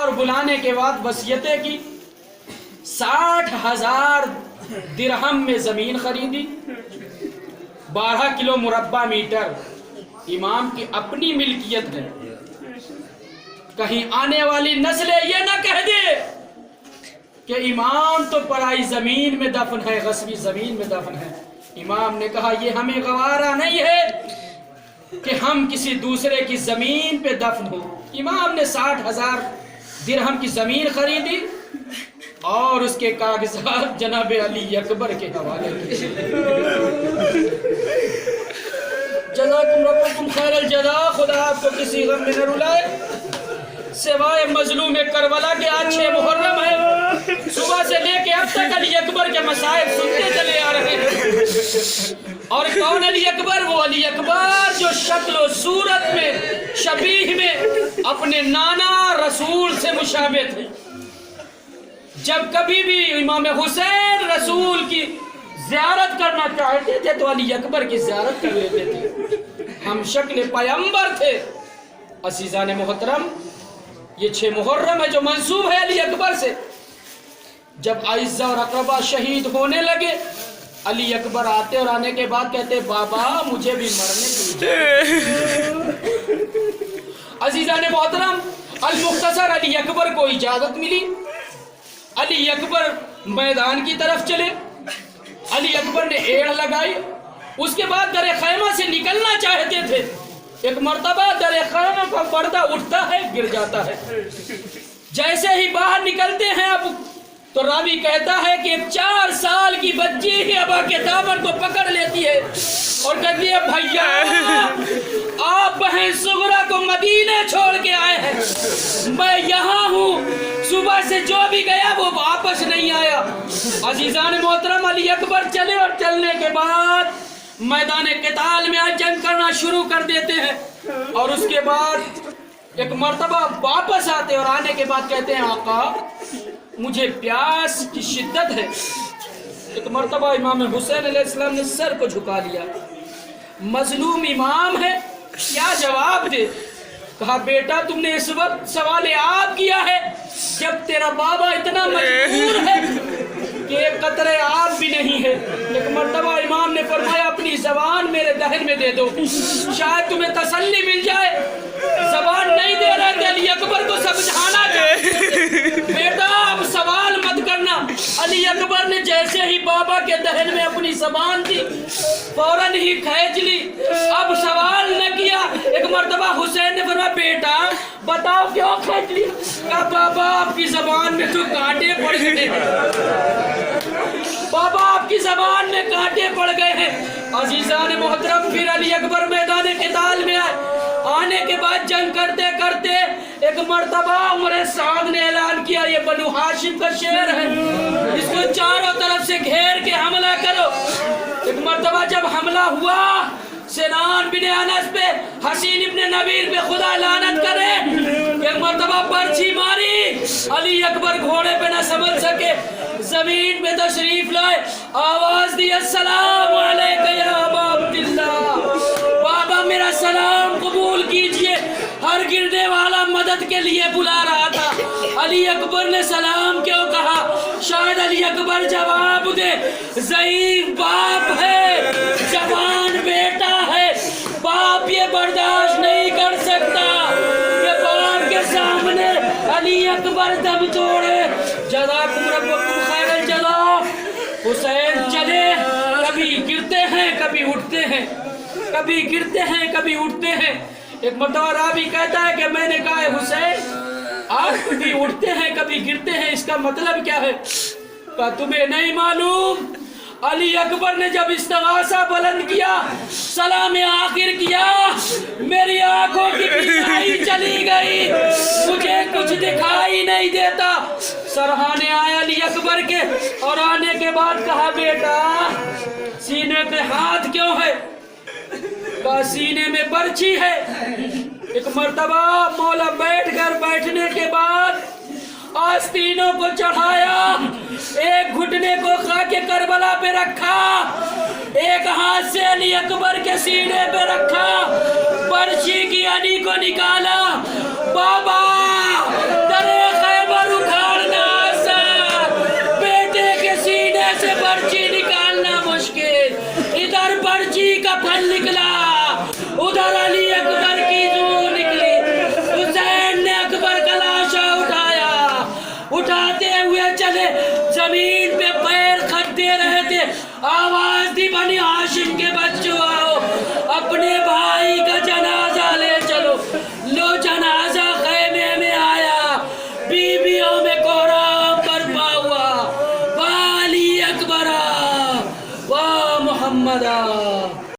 اور بلانے کے بعد وصیتیں کی. 60,000 درہم میں زمین خریدی. 12 کلو مربع میٹر امام کی اپنی ملکیت ہے. کہیں آنے والی نسلیں یہ نہ کہہ دے کہ امام تو پرائی زمین میں دفن ہے، غصبی زمین میں دفن ہے. امام نے کہا یہ ہمیں گوارا نہیں ہے کہ ہم کسی دوسرے کی زمین پہ دفن ہو. امام نے 60,000 درہم کی زمین خریدی اور اس کے کاغذات جناب علی اکبر کے حوالے کیے. جزاکم ربکم خیر الجزا. خدا آپ کو کسی غم میں نہ رلائے سوائے مظلوم کربلا کے. آج 6 محرم ہے، صبح سے لے کے اب تک علی اکبر کے مسائل سنتے چلے آ رہے ہیں. اور کون علی اکبر؟ وہ علی اکبر جو شکل و صورت میں شبیہ میں اپنے نانا رسول سے مشابہ تھے. جب کبھی بھی امام حسین رسول کی زیارت کرنا چاہتے تھے تو علی اکبر کی زیارت کر لیتے تھے. ہم شکل پیغمبر تھے. عزیزان محترم، یہ 6 محرم ہے جو منسوب ہے علی اکبر سے. جب اعزاء اور اقربا شہید ہونے لگے، علی اکبر آتے اور آنے کے بعد کہتے بابا مجھے بھی مرنے کی. عزیزان محترم، المختصر علی اکبر کو اجازت ملی. علی اکبر میدان کی طرف چلے. علی اکبر نے ایڑ لگائی. اس کے بعد در خیمہ سے نکلنا چاہتے تھے. ایک مرتبہ در خیمہ کا پردہ اٹھتا ہے، گر جاتا ہے. جیسے ہی باہر نکلتے ہیں اب تو راوی کہتا ہے کہ 4 سال کی بچی ہی ابا کے دامن کو پکڑ لیتی ہے اور کہتی ہے بھیا آپ بہن صغرا کو مدینے چھوڑ کے آئے ہیں، میں یہاں ہوں. صبح سے جو بھی گیا وہ واپس نہیں آیا. عزیزان محترم، علی اکبر چلے اور چلنے کے بعد میدان قتال میں جنگ کرنا شروع کر دیتے ہیں. اور اس کے بعد ایک مرتبہ واپس آتے اور آنے کے بعد کہتے ہیں آقا مجھے پیاس کی شدت ہے. ایک مرتبہ امام حسین علیہ السلام نے سر کو جھکا لیا. مظلوم امام ہے، کیا جواب دے؟ کہا بیٹا تم نے اس وقت سوال آب کیا ہے جب تیرا بابا اتنا مجبور ہے کہ ایک قطرے آب بھی نہیں ہے. ایک مرتبہ امام نے فرمایا اپنی زبان میرے دہن میں دے دو، شاید تمہیں تسلی مل جائے. زبان نہیں دے رہے تھے، علی اکبر کو سمجھانا چاہتے بیٹا اب سوال مت کرنا. علی اکبر نے جیسے ہی بابا کے دہن میں اپنی زبان دی فوراً ہی کھینچ لی، اب سوال نہ کیا. ایک مرتبہ حسین نے فرمایا بیٹا بتاؤ کیوں کھینچ لی؟ کہا بابا آپ کی زبان میں تو کانٹے پڑ گئے ہیں، بابا آپ کی زبان میں کانٹے پڑ گئے ہیں. عزیزان محترم، پھر علی اکبر میدان قتال میں آئے. آنے کے بعد جنگ کرتے کرتے ایک مرتبہ عمر سعد نے اعلان کیا یہ بنو ہاشم کا شہر ہے، اس کو چاروں طرف سے گھیر کے حملہ کرو. ایک مرتبہ جب حملہ ہوا سنان بن انس پہ، حسین ابن نبیر پہ خدا لعنت کرے، ایک مرتبہ پرچھی ماری. علی اکبر گھوڑے پہ نہ سمجھ سکے، زمین پہ تشریف لائے، آواز دی السلام علیکہ یا ابا عبداللہ، بابا میرا سلام قبول کیجئے. ہر گرنے والا مدد کے لیے بلا رہا تھا. علی اکبر نے سلام کیوں کہا؟ شاید علی اکبر جواب دے ضعیف باپ ہے، جوان بیٹا ہے، باپ یہ برداشت نہیں کر سکتا کہ باپ کے سامنے علی اکبر دم توڑے. جزاکم ربکم خیر الجزا. حسین چلے، کبھی گرتے ہیں کبھی اٹھتے ہیں، کبھی گرتے ہیں کبھی اٹھتے ہیں. ایک مرتبہ راوی کہتا ہے کہ میں نے کہا ہے حسین آپ کبھی اٹھتے ہیں کبھی گرتے ہیں، اس کا مطلب کیا ہے؟ کہا تمہیں نہیں معلوم؟ علی اکبر نے جب استغاثہ بلند کیا، سلام آخر کیا، میری آنکھوں کی بینائی چلی گئی، مجھے کچھ دکھائی نہیں دیتا. سرہانے آئے علی اکبر کے اور آنے کے بعد کہا بیٹا سینے پہ ہاتھ کیوں ہے؟ کہا سینے میں برچھی ہے. ایک مرتبہ مولا بیٹھ کر بیٹھنے کے بعد آستینوں کو چڑھایا، ایک گھٹنے کو خاک کربلا پہ رکھا، ایک ہاتھ سے علی اکبر کے سینے پہ رکھا، برچھی کی علی کو نکالا. بابا در حسن نکلا، ادھر علی اکبر کی روح نکلی، حسین نے اکبر کا لاشا اٹھایا، اٹھاتے ہوئے چلے، زمین پہ پیر کھدے رہے تھے، آواز دی بنی ہاشم کے بچوں آؤ، اپنے بھائی کا جنازہ لے چلو، لو جنازہ خیمے میں آیا، بیویوں میں کوہرام برپا ہوا، والی اکبر وا محمد